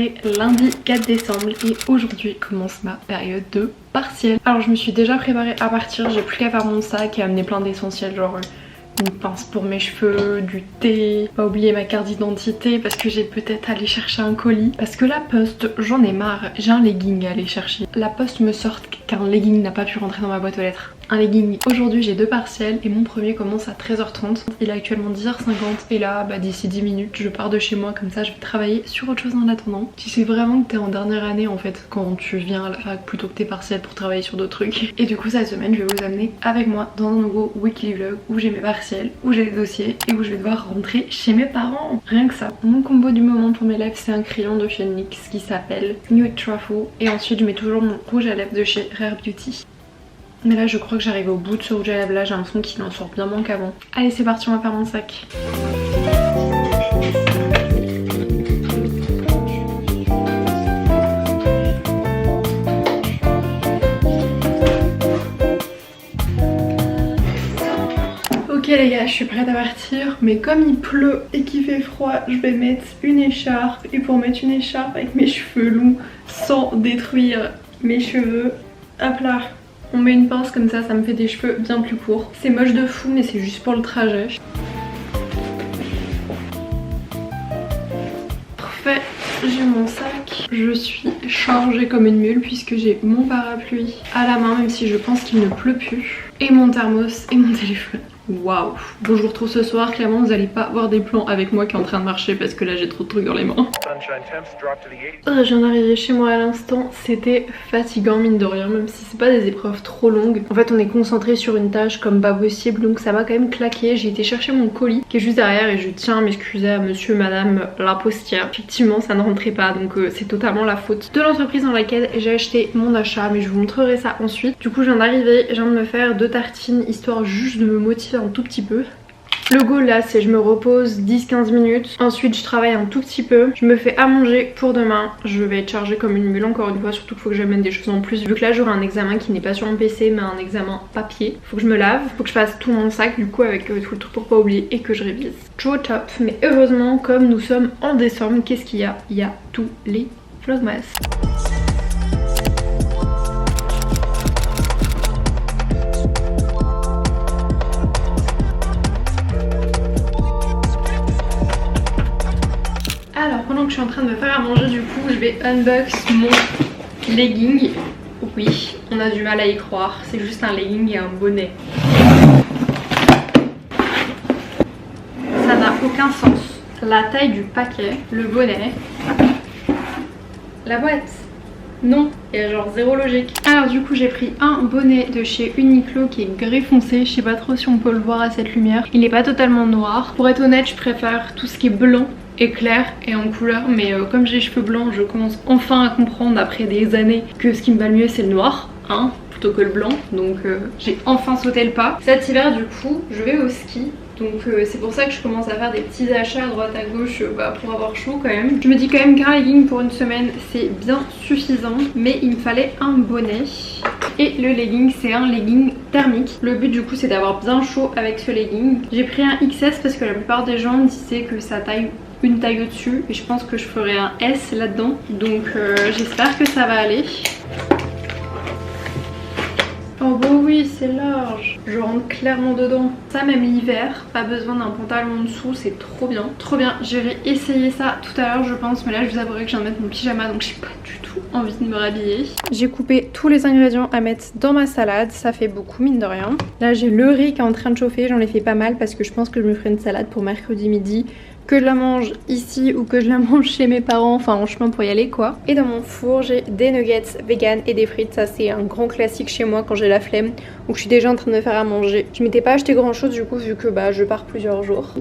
est lundi 4 décembre et aujourd'hui commence ma période de partiel. Alors je me suis déjà préparée à partir, j'ai plus qu'à faire mon sac et amener plein d'essentiels, genre une pince pour mes cheveux, du thé, pas oublier ma carte d'identité parce que j'ai peut-être allé chercher un colis. Parce que la poste, j'en ai marre, j'ai un legging à aller chercher. La poste me sort qu'un legging n'a pas pu rentrer dans ma boîte aux lettres. Un legging. Aujourd'hui j'ai 2 partiels et mon premier commence à 13h30. Il est actuellement 10h50 et là d'ici 10 minutes je pars de chez moi, comme ça je vais travailler sur autre chose en attendant. Tu sais vraiment que t'es en dernière année en fait quand tu viens à la fac plutôt que tes partiels pour travailler sur d'autres trucs. Et du coup cette semaine je vais vous amener avec moi dans un nouveau weekly vlog où j'ai mes partiels, où j'ai des dossiers et où je vais devoir rentrer chez mes parents. Rien que ça. Mon combo du moment pour mes lèvres c'est un crayon de chez NYX qui s'appelle Nude Truffle et ensuite je mets toujours mon rouge à lèvres de chez Rare Beauty. Mais là je crois que j'arrive au bout de ce rouge à lèvres là, j'ai l'impression qu'il en sort bien moins qu'avant. Allez c'est parti, on va faire mon sac. Ok les gars, je suis prête à partir, mais comme il pleut et qu'il fait froid, je vais mettre une écharpe. Et pour mettre une écharpe avec mes cheveux longs sans détruire mes cheveux, hop là, on met une pince comme ça me fait des cheveux bien plus courts. C'est moche de fou mais c'est juste pour le trajet. Parfait, j'ai mon sac. Je suis chargée comme une mule puisque j'ai mon parapluie à la main même si je pense qu'il ne pleut plus. Et mon thermos et mon téléphone. Waouh. Bon je vous retrouve ce soir, clairement vous allez pas voir des plans avec moi qui est en train de marcher parce que là j'ai trop de trucs dans les mains. Je viens d'arriver chez moi à l'instant, c'était fatigant mine de rien, même si c'est pas des épreuves trop longues. En fait on est concentré sur une tâche comme pas possible, donc ça m'a quand même claqué. J'ai été chercher mon colis qui est juste derrière et je tiens à m'excuser à monsieur madame la postière. Effectivement ça ne rentrait pas, donc c'est totalement la faute de l'entreprise dans laquelle j'ai acheté mon achat, mais je vous montrerai ça ensuite. Du coup je viens d'arriver, je viens de me faire 2 tartines histoire juste de me motiver un tout petit peu. Le goal là c'est je me repose 10-15 minutes, ensuite je travaille un tout petit peu, je me fais à manger pour demain, je vais être chargée comme une mule encore une fois, surtout qu'il faut que j'amène des choses en plus vu que là j'aurai un examen qui n'est pas sur mon PC mais un examen papier. Faut que je me lave, faut que je fasse tout mon sac du coup avec tout le truc pour pas oublier et que je révise. Trop top, mais heureusement comme nous sommes en décembre, qu'est-ce qu'il y a? Il y a tous les vlogmas. Alors pendant que je suis en train de me faire à manger du coup je vais unbox mon legging. Oui, on a du mal à y croire, c'est juste un legging et un bonnet. Ça n'a aucun sens. La taille du paquet, le bonnet, la boîte. Non, il y a genre zéro logique. Alors du coup j'ai pris un bonnet de chez Uniqlo qui est gris foncé. Je sais pas trop si on peut le voir à cette lumière. Il n'est pas totalement noir. Pour être honnête je préfère tout ce qui est blanc et clair et en couleur, mais comme j'ai les cheveux blancs je commence enfin à comprendre après des années que ce qui me va le mieux c'est le noir, hein, plutôt que le blanc, donc j'ai enfin sauté le pas. Cet hiver du coup je vais au ski, donc c'est pour ça que je commence à faire des petits achats à droite à gauche pour avoir chaud quand même. Je me dis quand même qu'un legging pour une semaine c'est bien suffisant, mais il me fallait un bonnet. Et le legging c'est un legging thermique. Le but du coup c'est d'avoir bien chaud avec ce legging. J'ai pris un XS parce que la plupart des gens disaient que ça taille une taille au-dessus et je pense que je ferai un S là-dedans, donc j'espère que ça va aller. Oh bah oui c'est large, je rentre clairement dedans. Ça même l'hiver, pas besoin d'un pantalon en dessous, c'est trop bien. Trop bien, j'irai essayer ça tout à l'heure je pense, mais là je vous avouerai que je viens de mettre mon pyjama donc j'ai pas du tout envie de me rhabiller. J'ai coupé tous les ingrédients à mettre dans ma salade, ça fait beaucoup mine de rien. Là j'ai le riz qui est en train de chauffer, j'en ai fait pas mal parce que je pense que je me ferai une salade pour mercredi midi. Que je la mange ici ou que je la mange chez mes parents, enfin en chemin pour y aller quoi. Et dans mon four j'ai des nuggets vegan et des frites, ça c'est un grand classique chez moi quand j'ai la flemme ou que je suis déjà en train de me faire à manger. Je m'étais pas acheté grand chose du coup vu que je pars plusieurs jours.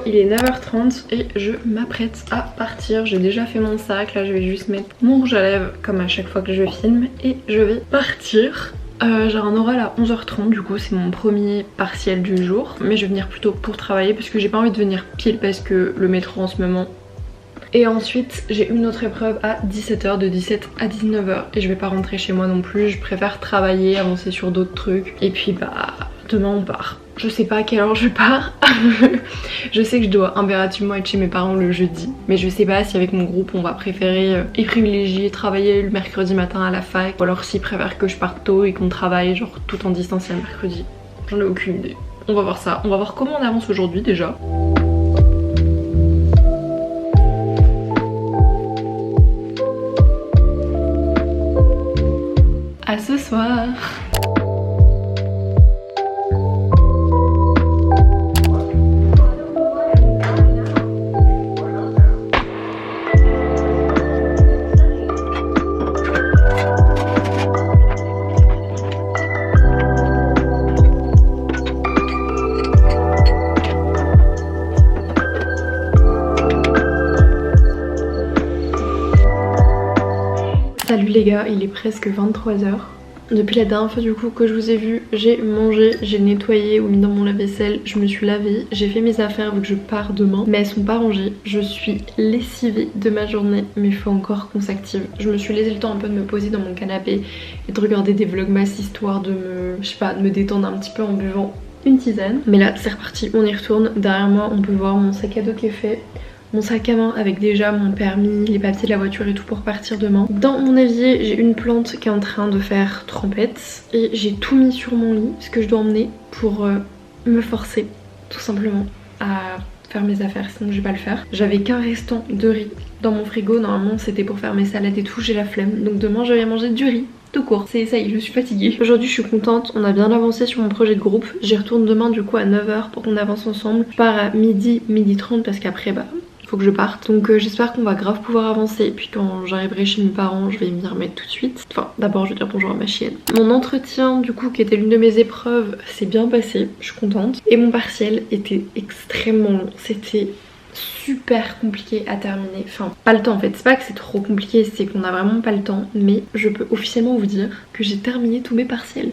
il est 9h30 et je m'apprête à partir. J'ai déjà fait mon sac, là je vais juste mettre mon rouge à lèvres comme à chaque fois que je filme et je vais partir. J'ai un oral à 11h30, du coup c'est mon premier partiel du jour, mais je vais venir plutôt pour travailler parce que j'ai pas envie de venir pile parce que le métro en ce moment. Et ensuite j'ai une autre épreuve à 17h, de 17 à 19h et je vais pas rentrer chez moi non plus, je préfère travailler, avancer sur d'autres trucs et puis bah demain on part. Je sais pas à quelle heure je pars. Je sais que je dois impérativement être chez mes parents le jeudi, mais je sais pas si avec mon groupe on va préférer et privilégier travailler le mercredi matin à la fac, ou alors s'ils préfèrent que je parte tôt et qu'on travaille genre tout en distanciel mercredi. J'en ai aucune idée. On va voir ça, on va voir comment on avance aujourd'hui déjà. À ce soir. Salut les gars, il est presque 23h. Depuis la dernière fois du coup que je vous ai vu, j'ai mangé, j'ai nettoyé ou mis dans mon lave-vaisselle, je me suis lavée, j'ai fait mes affaires vu que je pars demain, mais elles sont pas rangées. Je suis lessivée de ma journée, mais il faut encore qu'on s'active. Je me suis laissé le temps un peu de me poser dans mon canapé et de regarder des vlogmas histoire de me, je sais pas, de me détendre un petit peu en buvant une tisane. Mais là c'est reparti, on y retourne. Derrière moi on peut voir mon sac à dos qui est fait. Mon sac à main avec déjà mon permis, les papiers de la voiture et tout pour partir demain. Dans mon évier, j'ai une plante qui est en train de faire trempette. Et j'ai tout mis sur mon lit, ce que je dois emmener pour me forcer, tout simplement, à faire mes affaires, sinon je vais pas le faire. J'avais qu'un restant de riz dans mon frigo, normalement c'était pour faire mes salades et tout, j'ai la flemme. Donc demain je vais manger du riz. Tout court, c'est ça y est, je suis fatiguée. Aujourd'hui je suis contente, on a bien avancé sur mon projet de groupe. J'y retourne demain du coup à 9h pour qu'on avance ensemble. Je pars à midi 30 parce qu'après bah faut que je parte. Donc j'espère qu'on va grave pouvoir avancer. Et puis quand j'arriverai chez mes parents, je vais m'y remettre tout de suite. Enfin d'abord je vais dire bonjour à ma chienne. Mon entretien du coup qui était l'une de mes épreuves s'est bien passé, je suis contente. Et mon partiel était extrêmement long. C'était super compliqué à terminer. Enfin pas le temps en fait, c'est pas que c'est trop compliqué, c'est qu'on a vraiment pas le temps. Mais je peux officiellement vous dire que j'ai terminé tous mes partiels.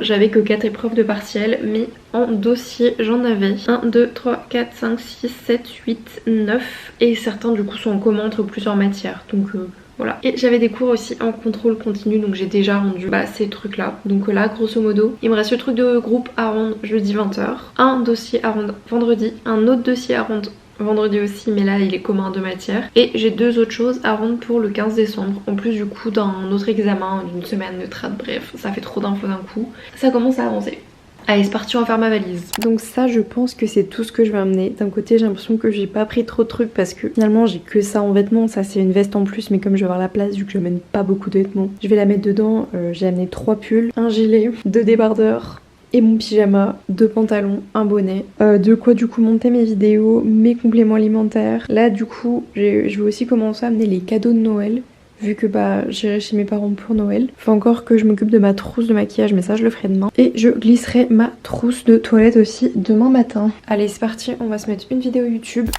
J'avais que 4 épreuves de partiel, mais en dossier j'en avais 1, 2, 3, 4, 5, 6, 7, 8, 9 et certains du coup sont en commun entre plusieurs matières, donc voilà. Et j'avais des cours aussi en contrôle continu, donc j'ai déjà rendu ces trucs là. Donc là grosso modo il me reste le truc de groupe à rendre jeudi 20h, un dossier à rendre vendredi, un autre dossier à rendre vendredi aussi, mais là il est commun de matière, et j'ai 2 autres choses à rendre pour le 15 décembre en plus du coup d'un autre examen d'une semaine de trad. Bref, ça fait trop d'infos d'un coup, ça commence à avancer. Allez c'est parti, on va faire ma valise. Donc ça je pense que c'est tout ce que je vais amener. D'un côté j'ai l'impression que j'ai pas pris trop de trucs parce que finalement j'ai que ça en vêtements. Ça c'est une veste en plus, mais comme je vais avoir la place vu que j'amène pas beaucoup de vêtements, je vais la mettre dedans. J'ai amené 3 pulls, un gilet, 2 débardeurs et mon pyjama, 2 pantalons, un bonnet. De quoi du coup monter mes vidéos, mes compléments alimentaires. Là du coup je vais aussi commencer à amener les cadeaux de Noël, vu que bah j'irai chez mes parents pour Noël. Faut encore que je m'occupe de ma trousse de maquillage, mais ça je le ferai demain. Et je glisserai ma trousse de toilette aussi demain matin. Allez c'est parti, on va se mettre une vidéo YouTube.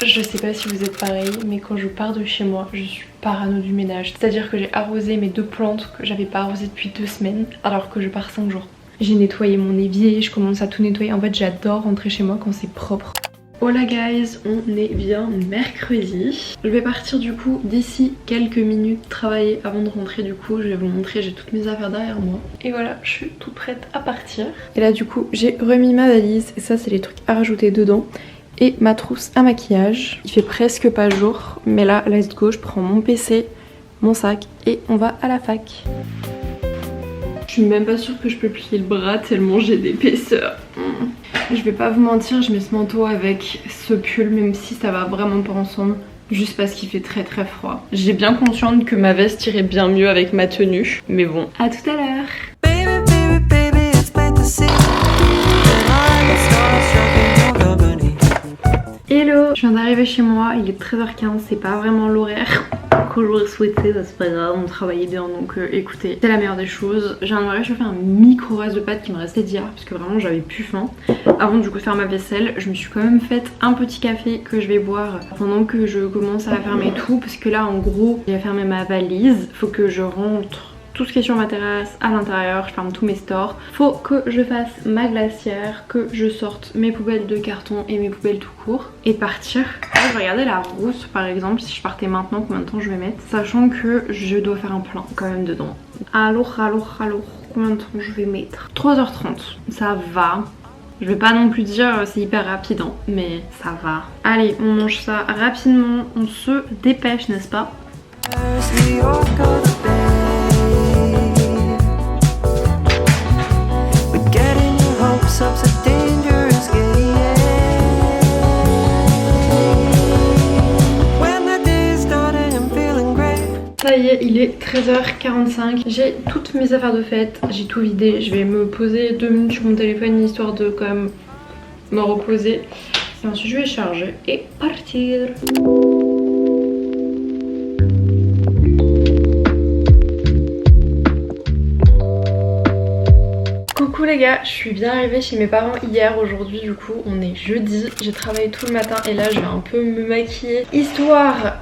Je sais pas si vous êtes pareil, mais quand je pars de chez moi, je suis parano du ménage. C'est-à-dire que j'ai arrosé mes 2 plantes que j'avais pas arrosées depuis 2 semaines, alors que je pars 5 jours. J'ai nettoyé mon évier, je commence à tout nettoyer. En fait, j'adore rentrer chez moi quand c'est propre. Hola guys, on est bien mercredi. Je vais partir du coup d'ici quelques minutes travailler avant de rentrer. Du coup je vais vous montrer, j'ai toutes mes affaires derrière moi. Et voilà, je suis toute prête à partir. Et là du coup j'ai remis ma valise, et ça c'est les trucs à rajouter dedans. Et ma trousse à maquillage. Il fait presque pas jour, mais là let's go, je prends mon PC, mon sac et on va à la fac. Je suis même pas sûre que je peux plier le bras tellement j'ai d'épaisseur. Je vais pas vous mentir, je mets ce manteau avec ce pull même si ça va vraiment pas ensemble, juste parce qu'il fait très très froid. J'ai bien conscience que ma veste irait bien mieux avec ma tenue, mais bon, à tout à l'heure. Hello, je viens d'arriver chez moi, il est 13h15, c'est pas vraiment l'horaire que j'aurais souhaité, bah c'est pas grave, on travaillait bien donc écoutez, c'est la meilleure des choses. J'ai un réchauffé un micro reste de pâtes qui me restait d'hier parce que vraiment j'avais plus faim. Avant du coup de faire ma vaisselle, je me suis quand même fait un petit café que je vais boire pendant que je commence à fermer tout parce que là en gros j'ai fermé ma valise, faut que je rentre tout ce qui est sur ma terrasse à l'intérieur, je ferme tous mes stores. Faut que je fasse ma glacière, que je sorte mes poubelles de carton et mes poubelles tout court et partir. Là, je vais regarder la route par exemple, si je partais maintenant combien de temps je vais mettre, sachant que je dois faire un plein quand même dedans. Alors, combien de temps je vais mettre? 3h30, ça va. Je vais pas non plus dire c'est hyper rapide hein, mais ça va. Allez, on mange ça rapidement, on se dépêche n'est-ce pas? Ça y est, il est 13h45, j'ai toutes mes affaires de fête, j'ai tout vidé, je vais me poser 2 minutes sur mon téléphone histoire de quand même me reposer. Et ensuite je vais charger et partir. Coucou les gars, je suis bien arrivée chez mes parents hier. Aujourd'hui du coup on est jeudi, j'ai travaillé tout le matin et là je vais un peu me maquiller histoire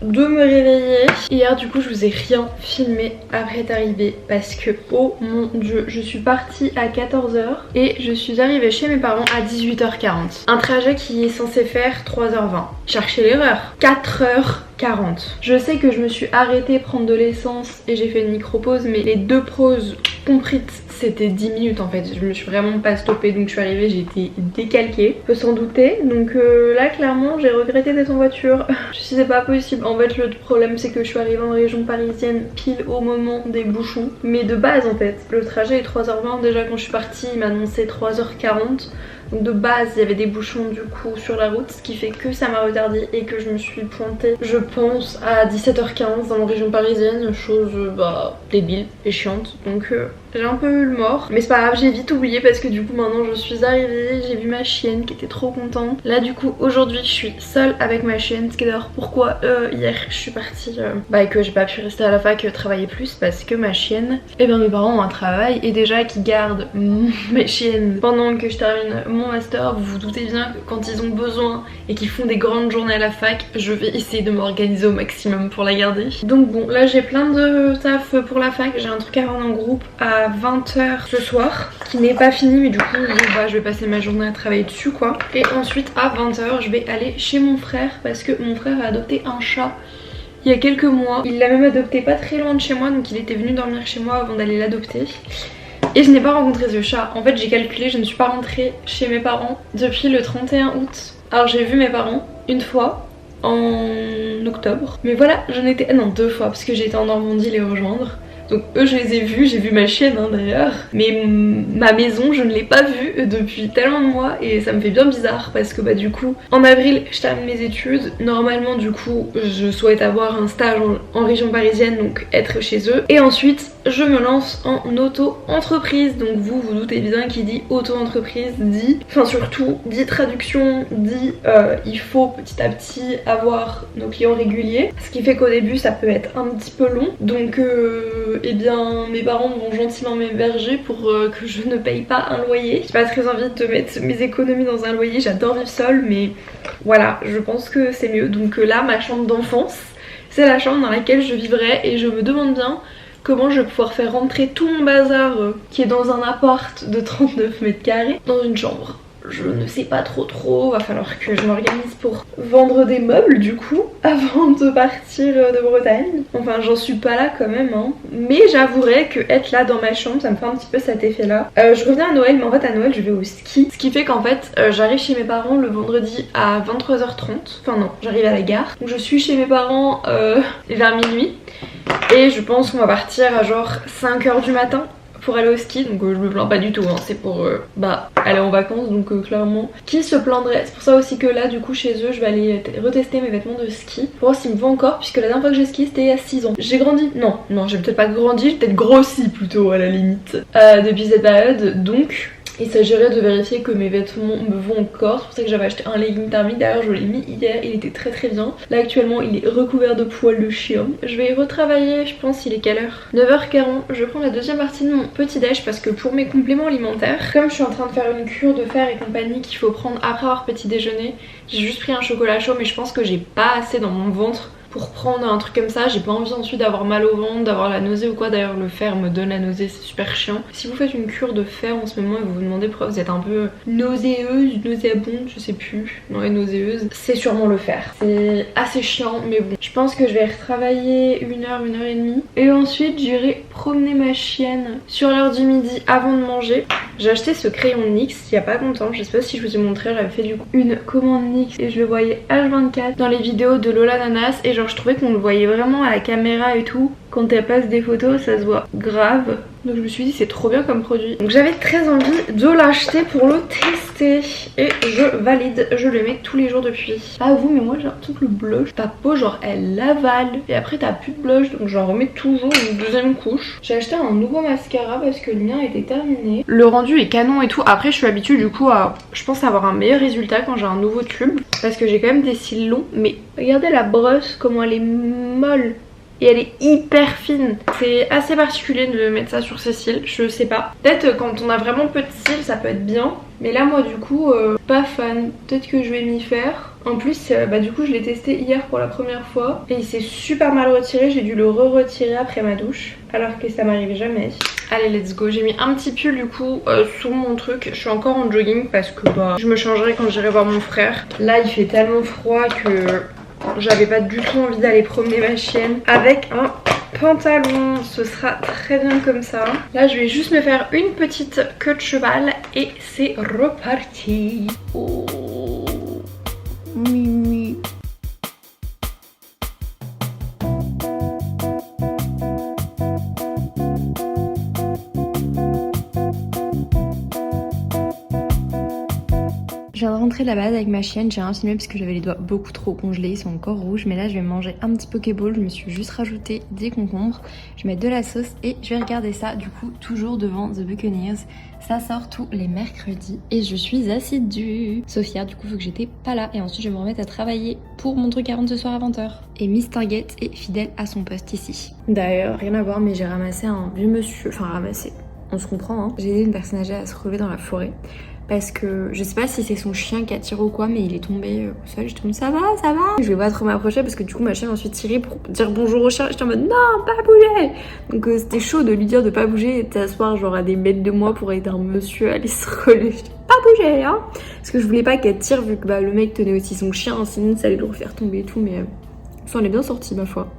de me réveiller. Hier du coup je vous ai rien filmé après être arrivée parce que oh mon dieu, je suis partie à 14h et je suis arrivée chez mes parents à 18h40. Un trajet qui est censé faire 3h20. Cherchez l'erreur, 4h40. Je sais que je me suis arrêtée prendre de l'essence et j'ai fait une micro pause, mais les 2 pauses comprises c'était 10 minutes en fait, je me suis vraiment pas stoppée donc je suis arrivée, j'ai été décalquée, peut s'en douter. Donc là clairement j'ai regretté d'être en voiture, je me suis dit c'est pas possible. En fait le problème c'est que je suis arrivée en région parisienne pile au moment des bouchons, mais de base en fait le trajet est 3h20, déjà quand je suis partie il m'a annoncé 3h40. Donc de base il y avait des bouchons du coup sur la route, ce qui fait que ça m'a retardée et que je me suis pointée je pense à 17h15 dans la région parisienne, chose bah débile et chiante. Donc j'ai un peu eu le mort, mais c'est pas grave, j'ai vite oublié parce que du coup maintenant je suis arrivée, j'ai vu ma chienne qui était trop contente. Là du coup aujourd'hui je suis seule avec ma chienne, ce qui est d'ailleurs pourquoi hier je suis partie et que j'ai pas pu rester à la fac travailler plus parce que ma chienne, et bien mes parents ont un travail et déjà qui gardent mes chiennes pendant que je termine mon master. Vous vous doutez bien que quand ils ont besoin et qu'ils font des grandes journées à la fac, je vais essayer de m'organiser au maximum pour la garder. Donc bon là j'ai plein de taf pour la fac, j'ai un truc à rendre en groupe à 20h ce soir qui n'est pas fini mais du coup je vais passer ma journée à travailler dessus quoi. Et ensuite à 20h je vais aller chez mon frère parce que mon frère a adopté un chat il y a quelques mois. Il l'a même adopté pas très loin de chez moi, donc il était venu dormir chez moi avant d'aller l'adopter. Et je n'ai pas rencontré ce chat. En fait j'ai calculé, je ne suis pas rentrée chez mes parents depuis le 31 août. Alors j'ai vu mes parents une fois en octobre, mais voilà, j'en étais... non 2 fois parce que j'ai été en Normandie les rejoindre. Donc eux je les ai vus, j'ai vu ma chienne hein, d'ailleurs. Mais ma maison je ne l'ai pas vue depuis tellement de mois et ça me fait bien bizarre parce que bah du coup en avril je termine mes études. Normalement du coup je souhaite avoir un stage en région parisienne, donc être chez eux. Et ensuite je me lance en auto-entreprise. Donc vous doutez bien qui dit auto-entreprise dit, enfin surtout dit traduction, dit il faut petit à petit avoir nos clients réguliers. Ce qui fait qu'au début ça peut être un petit peu long. Donc eh bien mes parents vont gentiment m'héberger pour que je ne paye pas un loyer. J'ai pas très envie de mettre mes économies dans un loyer, j'adore vivre seule mais voilà, je pense que c'est mieux. Donc là ma chambre d'enfance c'est la chambre dans laquelle je vivrai et je me demande bien comment je vais pouvoir faire rentrer tout mon bazar qui est dans un appart de 39 mètres carrés dans une chambre. Je ne sais pas trop, va falloir que je m'organise pour vendre des meubles du coup avant de partir de Bretagne. Enfin j'en suis pas là quand même hein. Mais j'avouerai que être là dans ma chambre ça me fait un petit peu cet effet là. Je reviens à Noël mais en fait à Noël je vais au ski. Ce qui fait qu'en fait j'arrive chez mes parents le vendredi à 23h30. Enfin non, j'arrive à la gare. Donc je suis chez mes parents vers minuit. Et je pense qu'on va partir à genre 5h du matin pour aller au ski, donc je me plains pas du tout hein. C'est pour aller en vacances, donc clairement qui se plaindrait. C'est pour ça aussi que là du coup chez eux je vais aller retester mes vêtements de ski pour voir s'ils me vont encore, puisque la dernière fois que j'ai skié c'était il y a 6 ans. J'ai grandi, non j'ai peut-être pas grandi, j'ai peut-être grossi plutôt à la limite depuis cette période, donc Il s'agirait de vérifier que mes vêtements me vont encore. C'est pour ça que j'avais acheté un legging thermique. D'ailleurs je l'ai mis hier, il était très bien. Là actuellement il est recouvert de poils de chien. Je vais y retravailler, je pense. Il est quelle heure? 9h40. Je prends la deuxième partie de mon petit déj parce que pour mes compléments alimentaires, comme je suis en train de faire une cure de fer et compagnie qu'il faut prendre après avoir petit déjeuner, j'ai juste pris un chocolat chaud mais je pense que j'ai pas assez dans mon ventre pour prendre un truc comme ça. J'ai pas envie ensuite d'avoir mal au ventre, d'avoir la nausée ou quoi. D'ailleurs le fer me donne la nausée, c'est super chiant. Si vous faites une cure de fer en ce moment et vous vous demandez pourquoi vous êtes un peu nauséeuse, nauséabonde, je sais plus, non et nauséeuse, c'est sûrement le fer. C'est assez chiant mais bon. Je pense que je vais retravailler 1 heure et demie et ensuite j'irai promener ma chienne sur l'heure du midi avant de manger. J'ai acheté ce crayon NYX il y a pas longtemps, je sais pas si je vous ai montré, j'avais fait du coup une commande NYX et je le voyais H24 dans les vidéos de Lola Nanas et genre je trouvais qu'on le voyait vraiment à la caméra et tout. Quand elle passe des photos ça se voit grave. Donc je me suis dit c'est trop bien comme produit. Donc j'avais très envie de l'acheter pour le tester. Et je valide, je le mets tous les jours depuis. Ah vous mais moi j'ai l'impression que le blush, ta peau genre elle l'avale. Et après t'as plus de blush donc j'en remets toujours une deuxième couche. J'ai acheté un nouveau mascara parce que le mien était terminé. Le rendu est canon et tout. Après je suis habituée du coup à, je pense, avoir un meilleur résultat quand j'ai un nouveau tube. Parce que j'ai quand même des cils longs. Mais regardez la brosse comment elle est molle. Et elle est hyper fine. C'est assez particulier de mettre ça sur ses cils, je sais pas. Peut-être quand on a vraiment peu de cils ça peut être bien. Mais là moi du coup pas fan. Peut-être que je vais m'y faire. En plus du coup je l'ai testé hier pour la première fois. Et il s'est super mal retiré, j'ai dû le re-retirer après ma douche. Alors que ça m'arrive jamais. Allez let's go, j'ai mis un petit pull du coup sous mon truc. Je suis encore en jogging parce que je me changerai quand j'irai voir mon frère. Là il fait tellement froid que j'avais pas du tout envie d'aller promener ma chienne avec un pantalon. Ce sera très bien comme ça. Là je vais juste me faire une petite queue de cheval et c'est reparti. Oh. Mimi. Je viens de rentrer de la balade avec ma chienne, j'ai rien filmé parce que j'avais les doigts beaucoup trop congelés, ils sont encore rouges. Mais là je vais manger un petit pokéball, je me suis juste rajouté des concombres. Je vais mettre de la sauce et je vais regarder ça du coup toujours devant The Buccaneers. Ça sort tous les mercredis et je suis assidue. Sauf hier du coup vu que j'étais pas là. Et ensuite je vais me remettre à travailler pour mon truc à rendre ce soir à 20h. Et Miss Target est fidèle à son poste ici. D'ailleurs rien à voir mais j'ai ramassé un vieux monsieur, enfin ramassé, on se comprend hein. J'ai aidé une personne âgée à se relever dans la forêt. Parce que je sais pas si c'est son chien qui a tiré ou quoi, mais il est tombé au sol. J'étais en mode ça va. Je vais pas trop m'approcher parce que du coup ma chienne a ensuite tiré pour dire bonjour au chien. J'étais en mode non, pas bouger. Donc c'était chaud de lui dire de pas bouger et de s'asseoir genre à des mètres de moi pour aider un monsieur à aller se relever. J'étais pas bouger hein. Parce que je voulais pas qu'elle tire vu que le mec tenait aussi son chien, hein, sinon ça allait le refaire tomber et tout. Mais ça en est bien sorti ma foi.